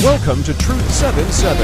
Welcome to Truth 77,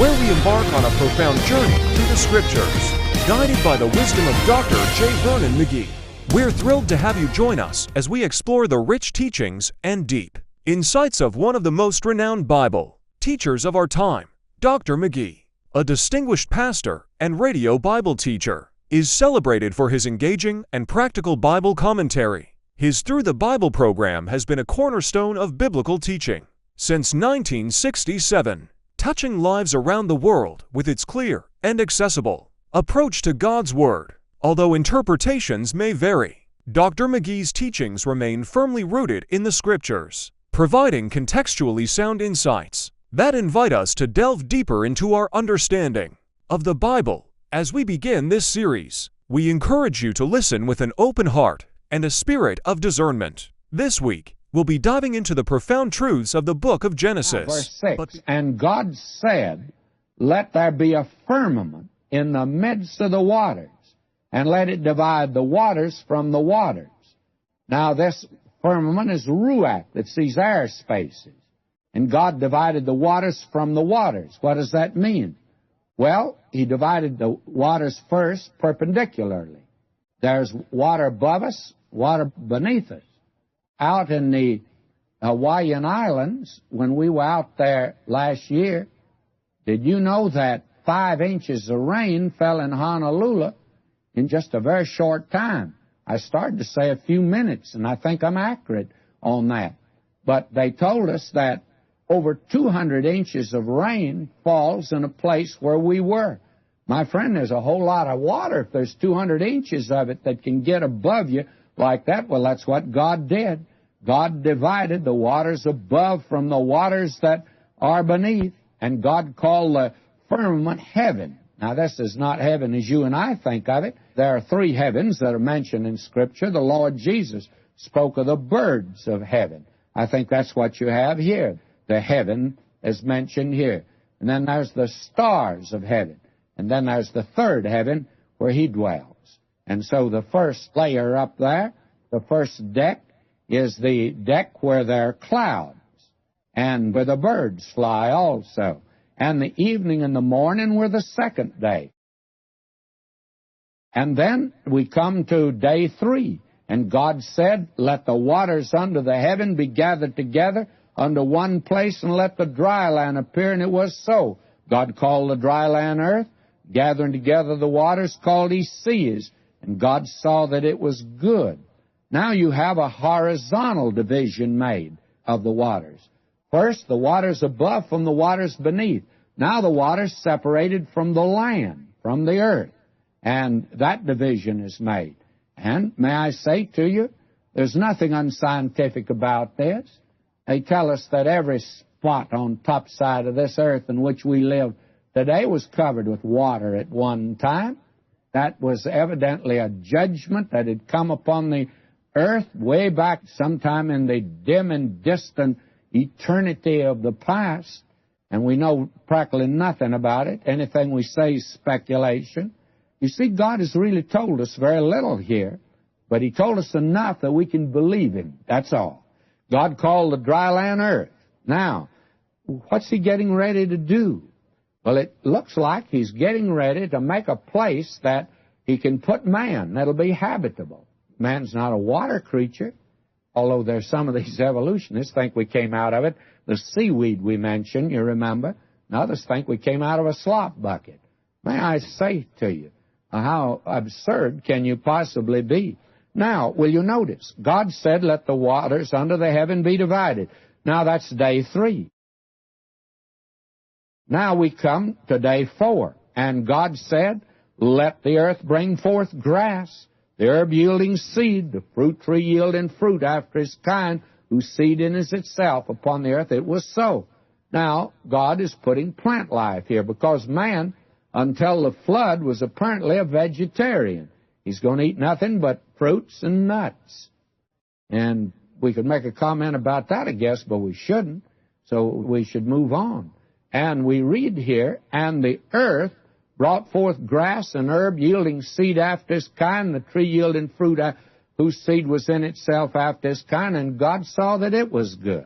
where we embark on a profound journey through the Scriptures, guided by the wisdom of Dr. J. Vernon McGee. We're thrilled to have you join us as we explore the rich teachings and deep insights of one of the most renowned Bible teachers of our time. Dr. McGee, a distinguished pastor and radio Bible teacher, is celebrated for his engaging and practical Bible commentary. His Through the Bible program has been a cornerstone of biblical teaching since 1967, touching lives around the world with its clear and accessible approach to God's Word. Although interpretations may vary, Dr. McGee's teachings remain firmly rooted in the Scriptures, providing contextually sound insights that invite us to delve deeper into our understanding of the Bible. As we begin this series, we encourage you to listen with an open heart and a spirit of discernment. This week, we'll be diving into the profound truths of the book of Genesis. Verse 6, And God said, Let there be a firmament in the midst of the waters, and let it divide the waters from the waters. Now this firmament is ruach, that's these air spaces. And God divided the waters from the waters. What does that mean? Well, He divided the waters first perpendicularly. There's water above us, water beneath us. Out in the Hawaiian Islands, when we were out there last year, did you know that 5 inches of rain fell in Honolulu in just a very short time? I started to say a few minutes, and I think I'm accurate on that. But they told us that over 200 inches of rain falls in a place where we were. My friend, there's a whole lot of water if there's 200 inches of it that can get above you like that. Well, that's what God did. God divided the waters above from the waters that are beneath, and God called the firmament heaven. Now, this is not heaven as you and I think of it. There are 3 heavens that are mentioned in Scripture. The Lord Jesus spoke of the birds of heaven. I think that's what you have here. The heaven is mentioned here. And then there's the stars of heaven. And then there's the 3rd heaven where He dwells. And so the first layer up there, the first deck, is the deck where there are clouds and where the birds fly also. And the evening and the morning were the 2nd day. And then we come to day 3. And God said, Let the waters under the heaven be gathered together unto one place, and let the dry land appear. And it was so. God called the dry land earth, gathering together the waters called He seas. And God saw that it was good. Now you have a horizontal division made of the waters. First, the waters above from the waters beneath. Now the waters separated from the land, from the earth. And that division is made. And may I say to you, there's nothing unscientific about this. They tell us that every spot on top side of this earth in which we live today was covered with water at one time. That was evidently a judgment that had come upon the earth way back sometime in the dim and distant eternity of the past, and we know practically nothing about it. Anything we say is speculation. You see, God has really told us very little here, but He told us enough that we can believe Him. That's all. God called the dry land earth. Now, what's He getting ready to do? Well, it looks like He's getting ready to make a place that He can put man that'll be habitable. Man's not a water creature, although there's some of these evolutionists think we came out of it. The seaweed we mentioned, you remember. And others think we came out of a slop bucket. May I say to you, how absurd can you possibly be? Now, will you notice? God said, Let the waters under the heaven be divided. Now, that's day 3. Now we come to day 4. And God said, Let the earth bring forth grass, the herb yielding seed, the fruit tree yielding fruit after his kind, whose seed is itself upon the earth. It was so. Now, God is putting plant life here because man, until the flood, was apparently a vegetarian. He's going to eat nothing but fruits and nuts. And we could make a comment about that, I guess, but we shouldn't. So we should move on. And we read here, And the earth brought forth grass and herb yielding seed after his kind, the tree yielding fruit whose seed was in itself after his kind, and God saw that it was good.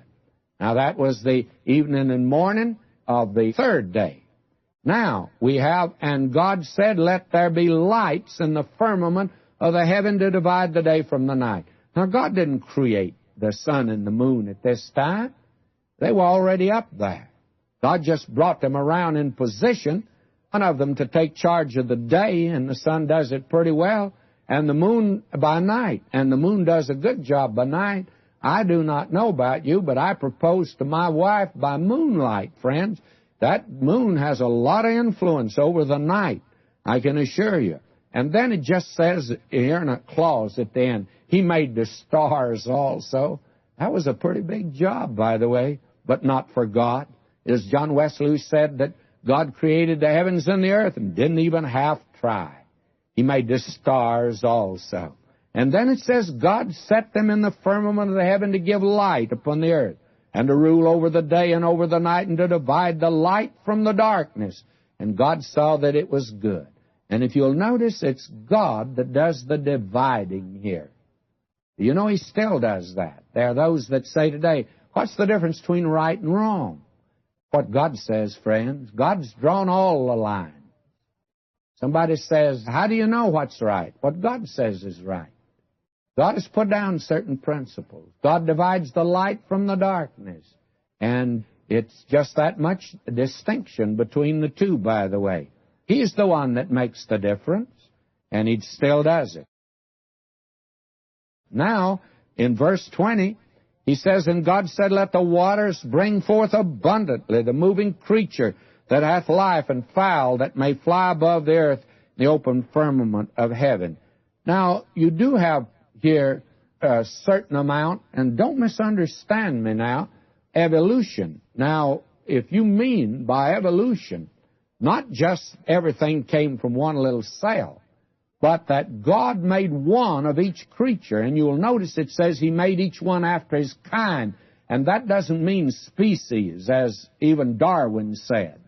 Now, that was the evening and morning of the third day. Now, we have, and God said, let there be lights in the firmament of the heaven to divide the day from the night. Now, God didn't create the sun and the moon at this time. They were already up there. God just brought them around in position, one of them to take charge of the day, and the sun does it pretty well, and the moon by night. And the moon does a good job by night. I do not know about you, but I proposed to my wife by moonlight, friends. That moon has a lot of influence over the night, I can assure you. And then it just says here in a clause at the end, He made the stars also. That was a pretty big job, by the way, but not for God. As John Wesley said that God created the heavens and the earth and didn't even half try. He made the stars also. And then it says, God set them in the firmament of the heaven to give light upon the earth, and to rule over the day and over the night, and to divide the light from the darkness. And God saw that it was good. And if you'll notice, it's God that does the dividing here. You know, He still does that. There are those that say today, what's the difference between right and wrong? What God says, friends, God's drawn all the lines. Somebody says, how do you know what's right? What God says is right. God has put down certain principles. God divides the light from the darkness. And it's just that much distinction between the two, by the way. He's the one that makes the difference, and He still does it. Now, in verse 20, He says, And God said, Let the waters bring forth abundantly the moving creature that hath life, and fowl that may fly above the earth, the open firmament of heaven. Now, you do have here a certain amount, and don't misunderstand me now, evolution. Now, if you mean by evolution, not just everything came from one little cell, but that God made one of each creature, and you'll notice it says He made each one after his kind, and that doesn't mean species, as even Darwin said.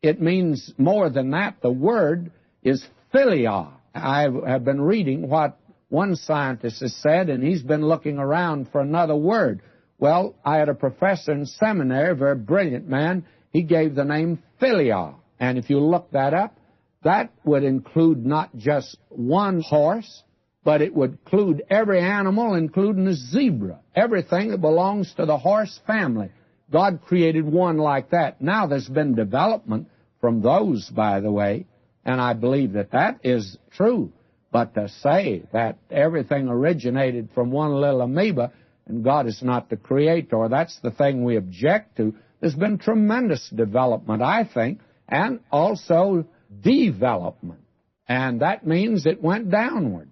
It means more than that. The word is philia. I have been reading what one scientist has said, and he's been looking around for another word. Well, I had a professor in seminary, a very brilliant man. He gave the name philia. And if you look that up, that would include not just one horse, but it would include every animal, including the zebra, everything that belongs to the horse family. God created one like that. Now there's been development from those, by the way, and I believe that that is true. But to say that everything originated from one little amoeba and God is not the creator, that's the thing we object to. There's been tremendous development, I think, and also development. And that means it went downward.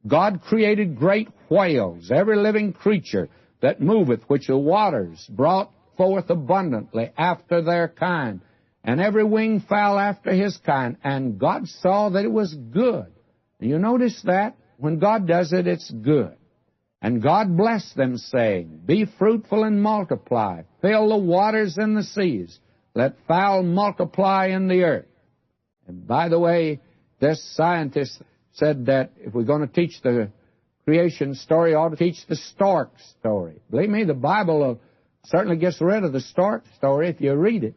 God created great whales, every living creature that moveth, which the waters brought forth abundantly after their kind, and every winged fowl after his kind. And God saw that it was good. And you notice that? When God does it, it's good. And God blessed them, saying, Be fruitful and multiply, fill the waters and the seas, let fowl multiply in the earth. And by the way, this scientist said that if we're going to teach the creation story, we ought to teach the stork story. Believe me, the Bible certainly gets rid of the stork story if you read it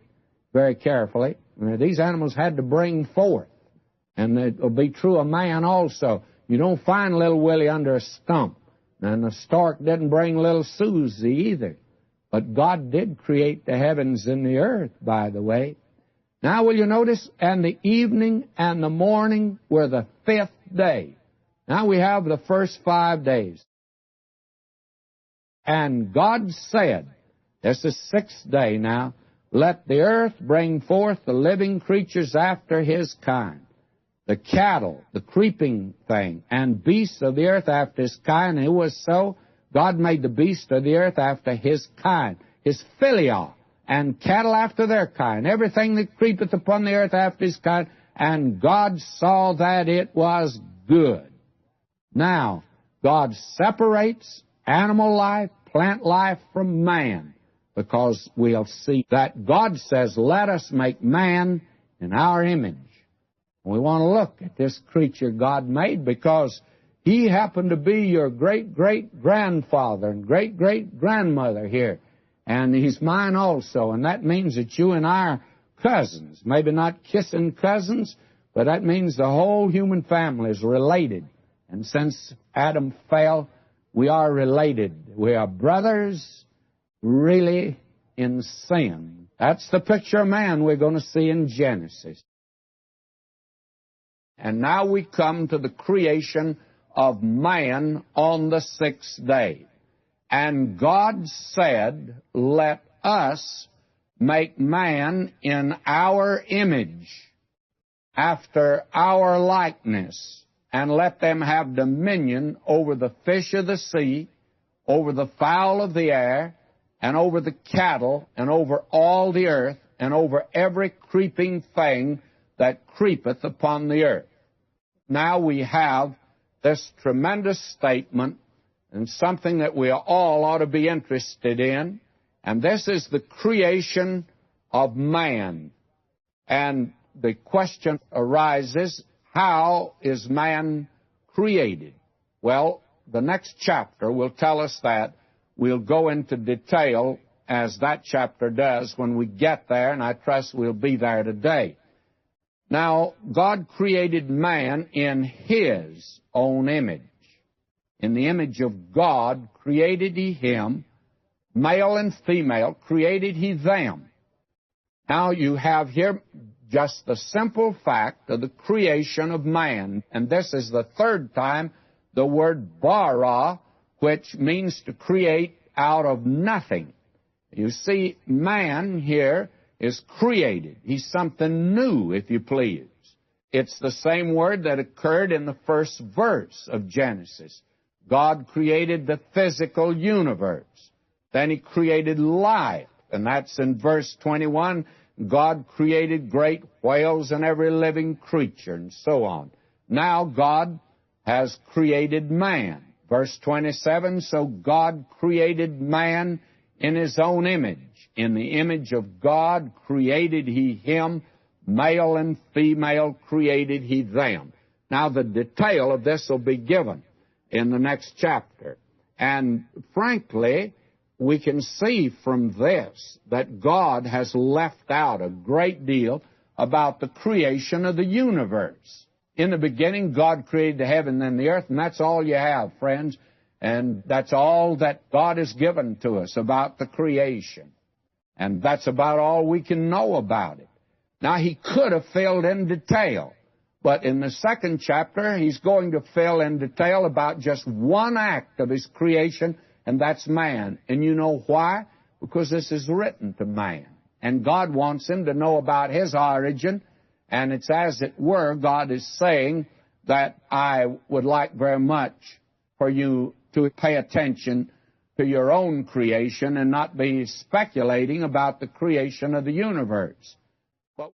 very carefully. These animals had to bring forth. And it will be true of man also. You don't find little Willie under a stump. And the stork didn't bring little Susie either. But God did create the heavens and the earth, by the way. Now will you notice, and the evening and the morning were the fifth day. Now we have the first 5 days. And God said, this is sixth day now, Let the earth bring forth the living creatures after his kind, the cattle, the creeping thing, and beasts of the earth after his kind. And it was so. God made the beasts of the earth after his kind, his philia, and cattle after their kind, everything that creepeth upon the earth after his kind. And God saw that it was good. Now, God separates animal life, plant life from man, because we'll see that God says, Let us make man in our image. We want to look at this creature God made because he happened to be your great-great-grandfather and great-great-grandmother here. and He's mine also. And that means that you and I are cousins. Maybe not kissing cousins, but that means the whole human family is related. And since Adam fell, we are related. We are brothers really in sin. That's the picture of man we're going to see in Genesis. And now we come to the creation of man on the sixth day. And God said, let us make man in our image, after our likeness, and let them have dominion over the fish of the sea, over the fowl of the air, and over the cattle, and over all the earth, and over every creeping thing that creepeth upon the earth. Now we have this tremendous statement, and something that we all ought to be interested in, and this is the creation of man. And the question arises, how is man created? Well, the next chapter will tell us that. We'll go into detail as that chapter does when we get there, and I trust we'll be there today. Now, God created man in His own image. In the image of God created He him, male and female created He them. Now you have here just the simple fact of the creation of man. And this is the third time the word bara, which means to create out of nothing. You see, man here is created. He's something new, if you please. It's the same word that occurred in the first verse of Genesis. God created the physical universe. Then He created life, and that's in verse 21. God created great whales and every living creature, and so on. Now God has created man. Verse 27, so God created man in His own image. In the image of God created He him, male and female created He them. Now the detail of this will be given in the next chapter. And frankly, we can see from this that God has left out a great deal about the creation of the universe. In the beginning, God created the heaven and the earth, and that's all you have, friends. And that's all that God has given to us about the creation. And that's about all we can know about it. Now, He could have filled in detail, but in the second chapter, He's going to fill in detail about just one act of His creation, and that's man. And you know why? Because this is written to man. And God wants him to know about his origin, and it's as it were, God is saying that I would like very much for you to pay attention to your own creation and not be speculating about the creation of the universe. But